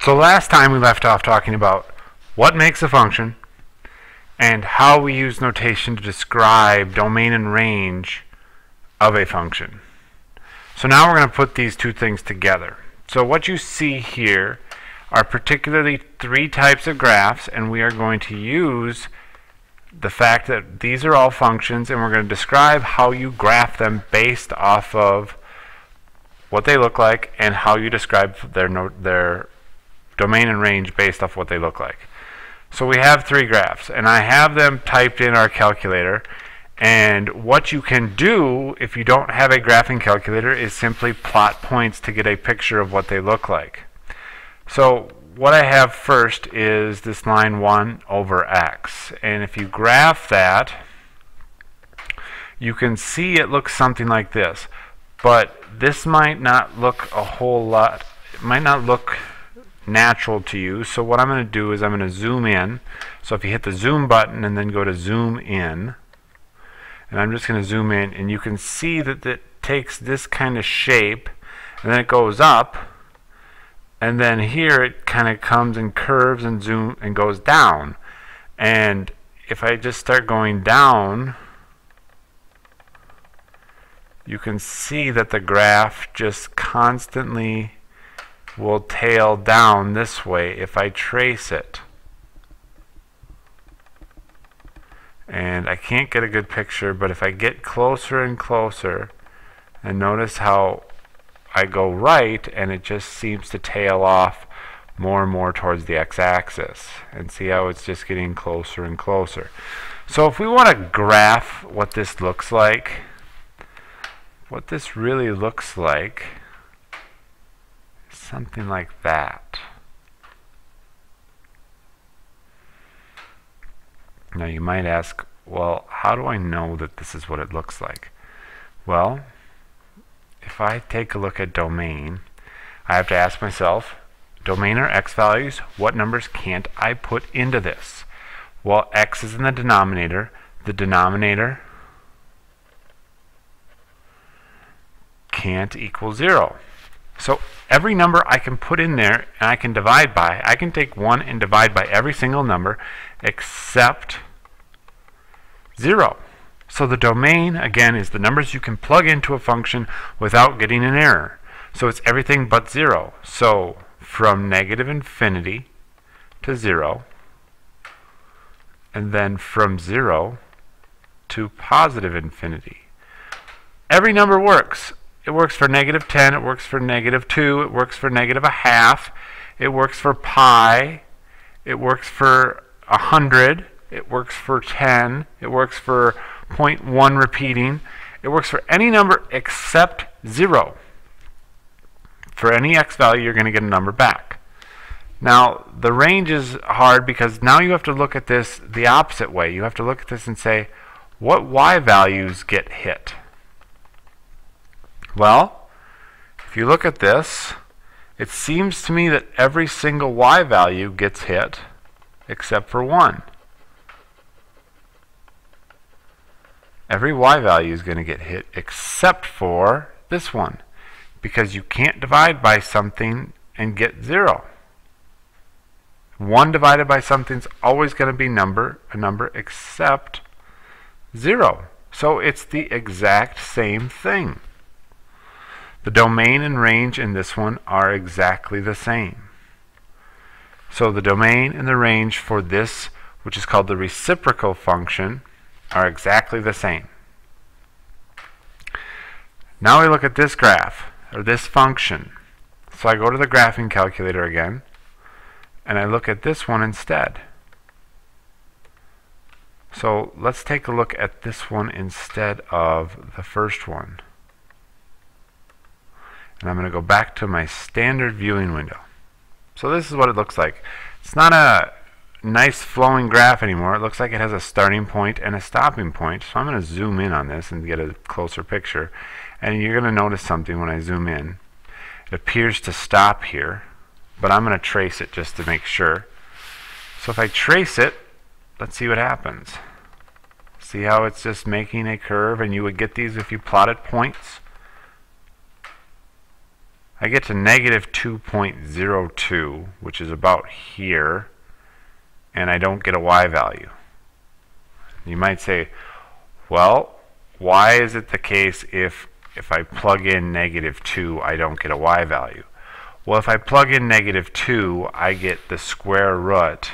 So last time we left off talking about what makes a function and how we use notation to describe domain and range of a function. So now we're going to put these two things together. So what you see here are particularly three types of graphs, and we are going to use the fact that these are all functions, and we're going to describe how you graph them based off of what they look like and how you describe their domain and range based off what they look like. So we have three graphs, and I have them typed in our calculator. And what you can do if you don't have a graphing calculator is simply plot points to get a picture of what they look like. So what I have first is this line 1 over x. And if you graph that, you can see it looks something like this. But this might not look a whole lot, it might not look natural to you. So what I'm going to do is I'm going to zoom in. So if you hit the zoom button and then go to zoom in, and I'm just going to zoom in, and you can see that it takes this kind of shape, and then it goes up, and then here it kind of comes and curves and zoom and goes down. And if I just start going down, you can see that the graph just constantly will tail down this way if I trace it. And I can't get a good picture, but if I get closer and closer, and notice how I go right and it just seems to tail off more and more towards the x-axis, and see how it's just getting closer and closer. So if we want to graph what this looks like, what this really looks like is something like that. Now you might ask, well, how do I know that this is what it looks like? Well, if I take a look at domain, I have to ask myself, domain are x values, what numbers can't I put into this? Well, x is in the denominator can't equal 0. So every number I can put in there and I can divide by, I can take 1 and divide by every single number except 0. So the domain, again, is the numbers you can plug into a function without getting an error. So it's everything but 0. So from negative infinity to 0, and then from 0 to positive infinity. Every number works. It works for negative 10, it works for negative 2, it works for negative a half, it works for pi, it works for 100, it works for 10, it works for 0.1 repeating, it works for any number except 0. For any x value, you're going to get a number back. Now, the range is hard because now you have to look at this the opposite way. You have to look at this and say, what y values get hit? Well, if you look at this, it seems to me that every single y value gets hit except for 1. Every y value is going to get hit except for this one, because you can't divide by something and get 0. 1 divided by something is always going to be a number except 0. So it's the exact same thing. The domain and range in this one are exactly the same. So the domain and the range for this, which is called the reciprocal function, are exactly the same. Now we look at this graph, or this function. So I go to the graphing calculator again, and I look at this one instead. So let's take a look at this one instead of the first one. And I'm going to go back to my standard viewing window. So this is what it looks like. It's not a nice flowing graph anymore. It looks like it has a starting point and a stopping point. So I'm going to zoom in on this and get a closer picture. And you're going to notice something when I zoom in. It appears to stop here, but I'm going to trace it just to make sure. So if I trace it, let's see what happens. See how it's just making a curve, and you would get these if you plotted points. I get to negative 2.02, which is about here, and I don't get a y value. You might say, well, why is it the case if I plug in negative 2, I don't get a y value? Well, if I plug in negative 2, I get the square root.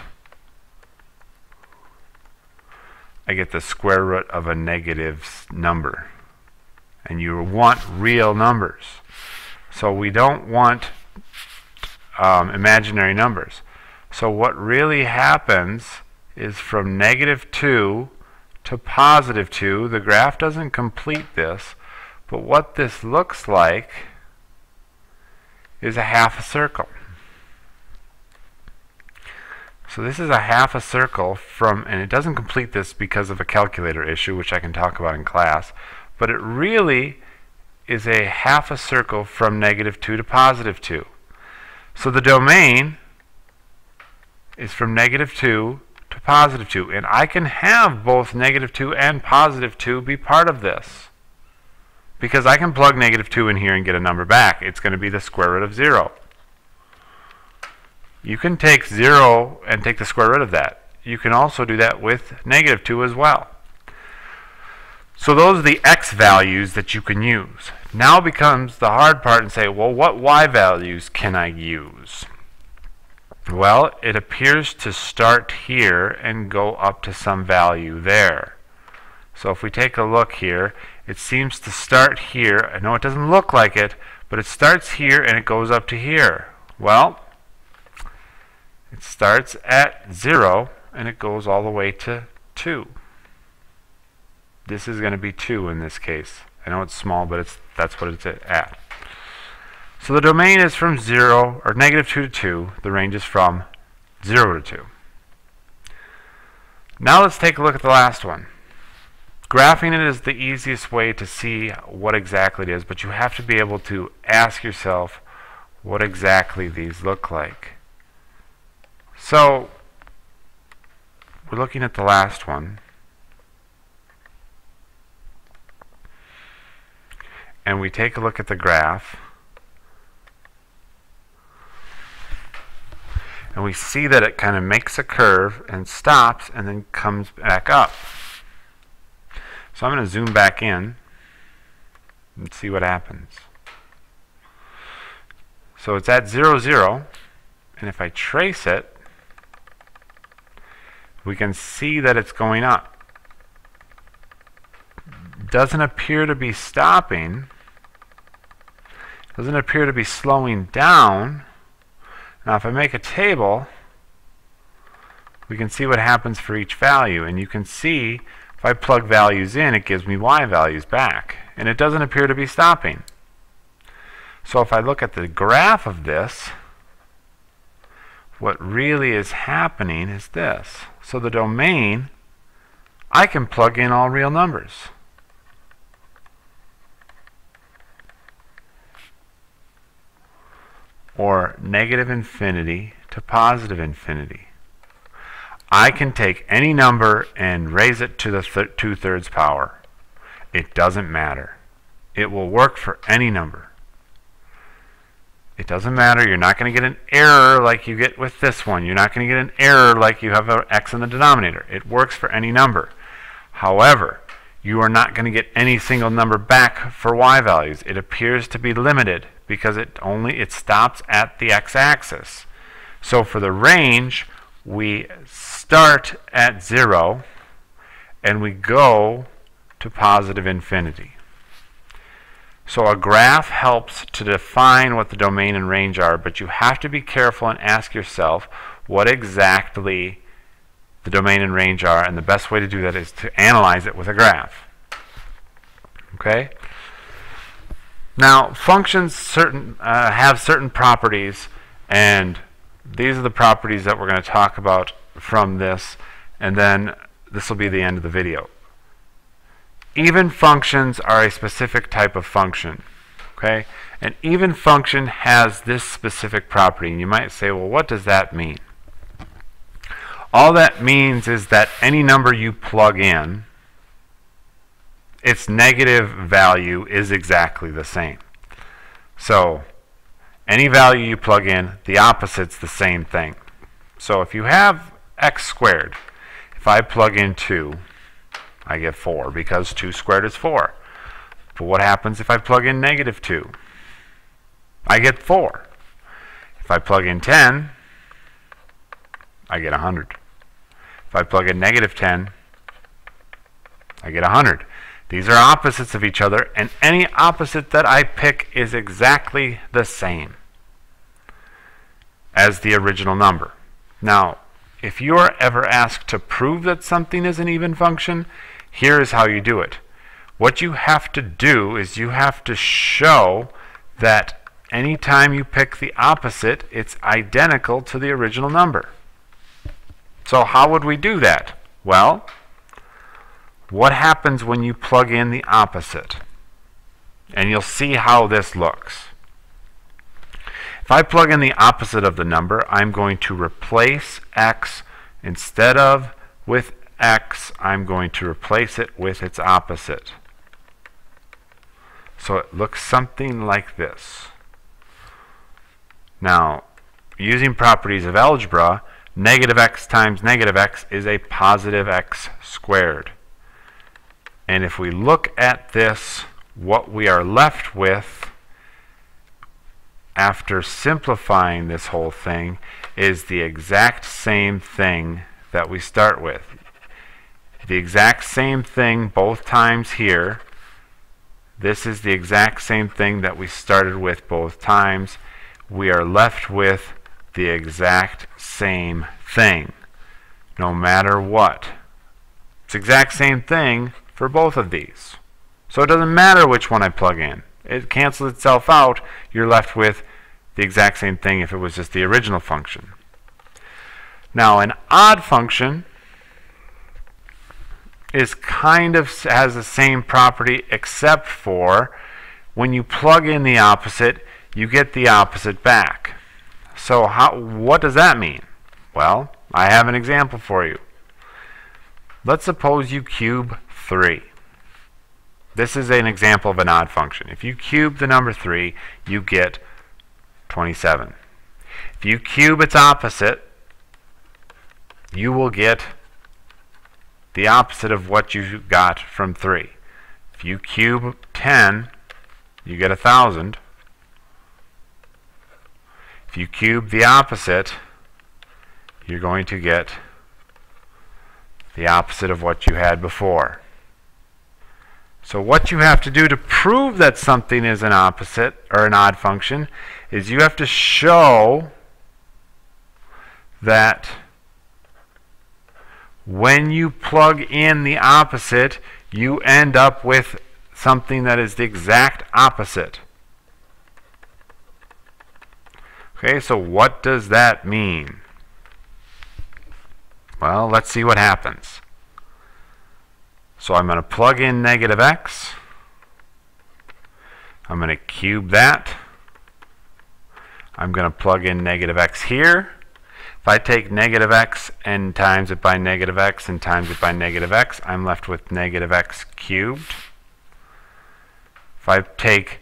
I get the square root of a negative number. And you want real numbers. So we don't want imaginary numbers. So what really happens is from negative 2 to positive 2, the graph doesn't complete this, but what this looks like is a half a circle. So this is a half a circle from, and it doesn't complete this because of a calculator issue, which I can talk about in class, but it really is a half a circle from negative 2 to positive 2. So the domain is from negative 2 to positive 2, and I can have both negative 2 and positive 2 be part of this, because I can plug negative 2 in here and get a number back. It's going to be the square root of 0. You can take 0 and take the square root of that. You can also do that with negative 2 as well. So those are the x values that you can use. Now becomes the hard part and say, well, what y values can I use? Well, it appears to start here and go up to some value there. So if we take a look here, it seems to start here. I know it doesn't look like it, but it starts here and it goes up to here. Well, it starts at 0 and it goes all the way to 2. This is going to be 2 in this case. I know it's small, but that's what it's at. So the domain is from 0, or negative 2 to 2. The range is from 0 to 2. Now let's take a look at the last one. Graphing it is the easiest way to see what exactly it is, but you have to be able to ask yourself what exactly these look like. So we're looking at the last one. And we take a look at the graph. And we see that it kind of makes a curve and stops and then comes back up. So I'm going to zoom back in and see what happens. So it's at 0, 0. And if I trace it, we can see that it's going up. Doesn't appear to be stopping. Doesn't appear to be slowing down. Now if I make a table, we can see what happens for each value, and you can see if I plug values in, it gives me y values back, and it doesn't appear to be stopping. So if I look at the graph of this, what really is happening is this. So the domain, I can plug in all real numbers. Or negative infinity to positive infinity. I can take any number and raise it to the 2/3 power. It doesn't matter. It will work for any number. It doesn't matter. You're not going to get an error like you get with this one. You're not going to get an error like you have an x in the denominator. It works for any number. However, you are not going to get any single number back for y values. It appears to be limited because it stops at the x-axis. So for the range, we start at 0 and we go to positive infinity. So a graph helps to define what the domain and range are, but you have to be careful and ask yourself what exactly the domain and range are, and the best way to do that is to analyze it with a graph. Okay? Now, functions have certain properties, and these are the properties that we're going to talk about from this, and then this will be the end of the video. Even functions are a specific type of function. Okay? An even function has this specific property, and you might say, well, what does that mean? All that means is that any number you plug in, its negative value is exactly the same. So any value you plug in, the opposite's the same thing. So if you have x squared, if I plug in 2, I get 4 because 2 squared is 4. But what happens if I plug in negative 2? I get 4. If I plug in 10, I get 100. If I plug in negative 10, I get 100. These are opposites of each other, and any opposite that I pick is exactly the same as the original number. Now, if you are ever asked to prove that something is an even function, here is how you do it. What you have to do is you have to show that anytime you pick the opposite, it's identical to the original number. So how would we do that? Well, what happens when you plug in the opposite? And you'll see how this looks. If I plug in the opposite of the number, I'm going to replace x. Instead of with x, I'm going to replace it with its opposite. So it looks something like this. Now, using properties of algebra, negative x times negative x is a positive x squared. And if we look at this, what we are left with after simplifying this whole thing is the exact same thing that we start with. The exact same thing both times here. This is the exact same thing that we started with both times. We are left with the exact same thing, no matter what. It's the exact same thing for both of these. So it doesn't matter which one I plug in. It cancels itself out. You're left with the exact same thing if it was just the original function. Now, an odd function is has the same property, except for when you plug in the opposite, you get the opposite back. So what does that mean? Well, I have an example for you. Let's suppose you cube 3. This is an example of an odd function. If you cube the number 3, you get 27. If you cube its opposite, you will get the opposite of what you got from 3. If you cube 10, you get 1,000. If you cube the opposite, you're going to get the opposite of what you had before. So what you have to do to prove that something is an opposite or an odd function is you have to show that when you plug in the opposite, you end up with something that is the exact opposite. Okay, so what does that mean? Well, let's see what happens. So I'm going to plug in negative x. I'm going to cube that. I'm going to plug in negative x here. If I take negative x and times it by negative x and times it by negative x, I'm left with negative x cubed. If I take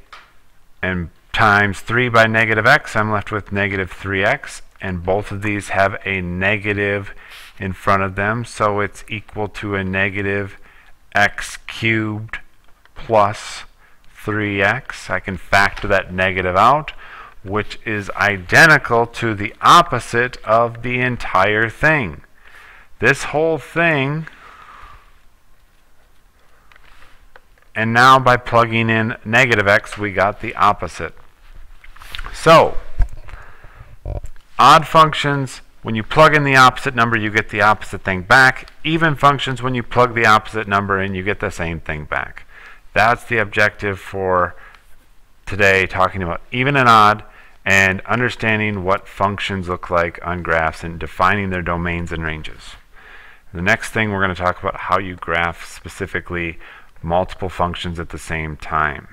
and times 3 by negative x, I'm left with negative 3x. And both of these have a negative in front of them, so it's equal to a negative x cubed plus 3x. I can factor that negative out, which is identical to the opposite of the entire thing. This whole thing, and now by plugging in negative x, we got the opposite. So, odd functions, when you plug in the opposite number, you get the opposite thing back. Even functions, when you plug the opposite number in, you get the same thing back. That's the objective for today, talking about even and odd and understanding what functions look like on graphs and defining their domains and ranges. The next thing, we're going to talk about how you graph specifically multiple functions at the same time.